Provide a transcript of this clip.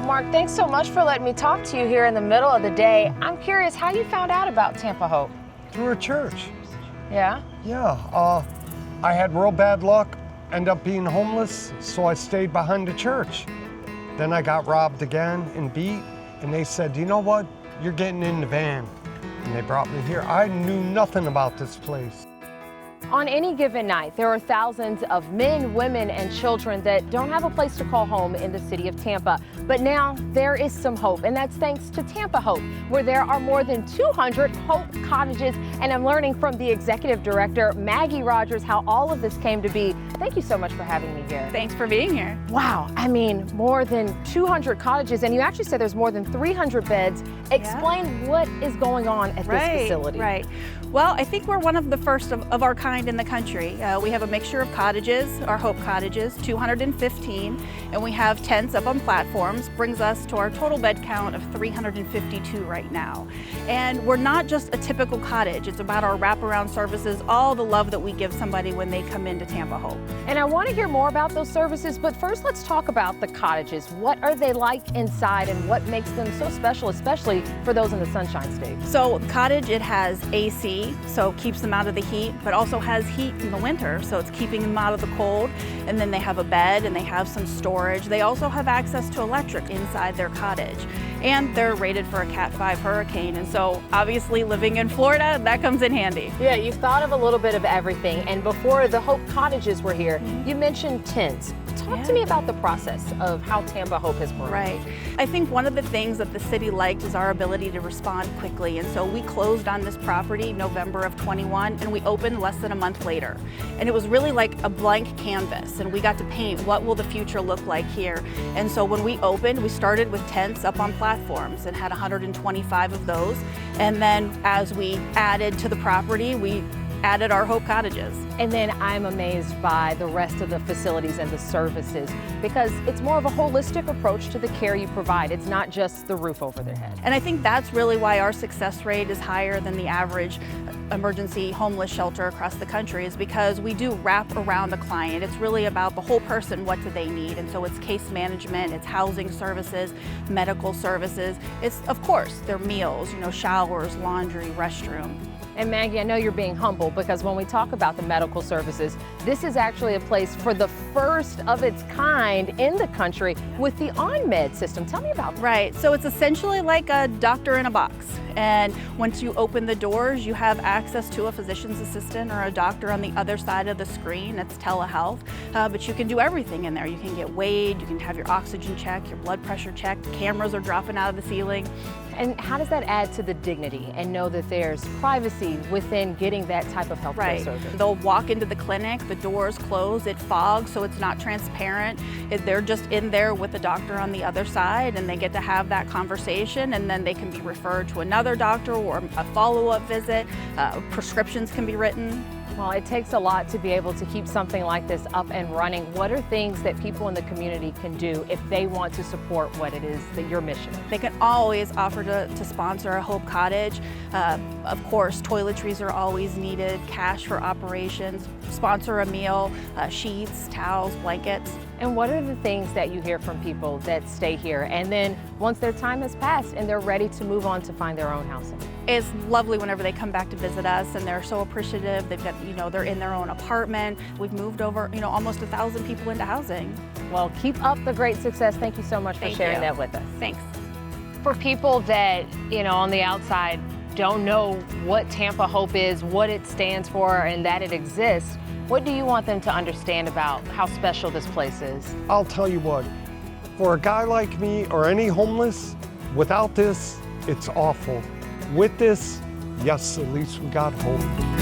Mark, thanks so much for letting me talk to you here in the middle of the day. I'm curious how you found out about Tampa Hope. Through a church. Yeah? Yeah. I had real bad luck, ended up being homeless, so I stayed behind the church. Then I got robbed again and beat, and they said, you know what? You're getting in the van. And they brought me here. I knew nothing about this place. On any given night, there are thousands of men, women, and children that don't have a place to call home in the city of Tampa. But now there is some hope, and that's thanks to Tampa Hope, where there are more than 200 Hope cottages. And I'm learning from the executive director, Maggie Rogers, how all of this came to be. Thank you so much for having me here. Thanks for being here. Wow, I mean, more than 200 cottages, and you actually said there's more than 300 beds. Explain what is going on at this facility. Right. Well, I think we're one of the first of our kind in the country. We have a mixture of cottages, our Hope cottages, 215, and we have tents up on platforms, brings us to our total bed count of 352 right now. And we're not just a typical cottage, it's about our wraparound services, all the love that we give somebody when they come into Tampa Hope. And I want to hear more about those services, but first let's talk about the cottages. What are they like inside and what makes them so special, especially for those in the Sunshine State? So the cottage, it has AC, so it keeps them out of the heat, but also has heat in the winter, so it's keeping them out of the cold. And then they have a bed and they have some storage. They also have access to electric inside their cottage. And they're rated for a Cat 5 hurricane, and so obviously living in Florida, that comes in handy. Yeah, you've thought of a little bit of everything, and before the Hope cottages were here, you mentioned tents. Talk to me about the process of how Tampa Hope has grown. Right. I think one of the things that the city liked is our ability to respond quickly, and so we closed on this property November of 21, and we opened less than a month later. And it was really like a blank canvas, and we got to paint what will the future look like here. And so when we opened, we started with tents up on platforms and had 125 of those. And then as we added to the property, we added our Hope cottages. And then I'm amazed by the rest of the facilities and the services because it's more of a holistic approach to the care you provide. It's not just the roof over their head. And I think that's really why our success rate is higher than the average emergency homeless shelter across the country, is because we do wrap around the client. It's really about the whole person, what do they need? And so it's case management, it's housing services, medical services. It's, of course, their meals, showers, laundry, restroom. And Maggie, I know you're being humble because when we talk about the medical services, this is actually a place for the first of its kind in the country with the OnMed system. Tell me about that. Right, so it's essentially like a doctor in a box. And once you open the doors, you have access to a physician's assistant or a doctor on the other side of the screen. It's telehealth, but you can do everything in there. You can get weighed, you can have your oxygen checked, your blood pressure checked, cameras are dropping out of the ceiling. And how does that add to the dignity and know that there's privacy within getting that type of healthcare service? They'll walk into the clinic, the doors close, it fogs, so it's not transparent. They're just in there with the doctor on the other side, and they get to have that conversation, and then they can be referred to another doctor or a follow-up visit. Prescriptions can be written. Well, it takes a lot to be able to keep something like this up and running. What are things that people in the community can do if they want to support what it is that your mission is? They can always offer to sponsor a Hope cottage. Of course, toiletries are always needed, cash for operations, sponsor a meal, sheets, towels, blankets. And what are the things that you hear from people that stay here and then once their time has passed and they're ready to move on to find their own housing? It's lovely whenever they come back to visit us, and they're so appreciative. They've got, they're in their own apartment. We've moved over, almost 1,000 people into housing. Well, keep up the great success. Thank you so much for sharing that with us. Thanks. For people that, on the outside don't know what Tampa Hope is, what it stands for, and that it exists, what do you want them to understand about how special this place is? I'll tell you what, for a guy like me or any homeless, without this, it's awful. With this, yes, at least we got hope.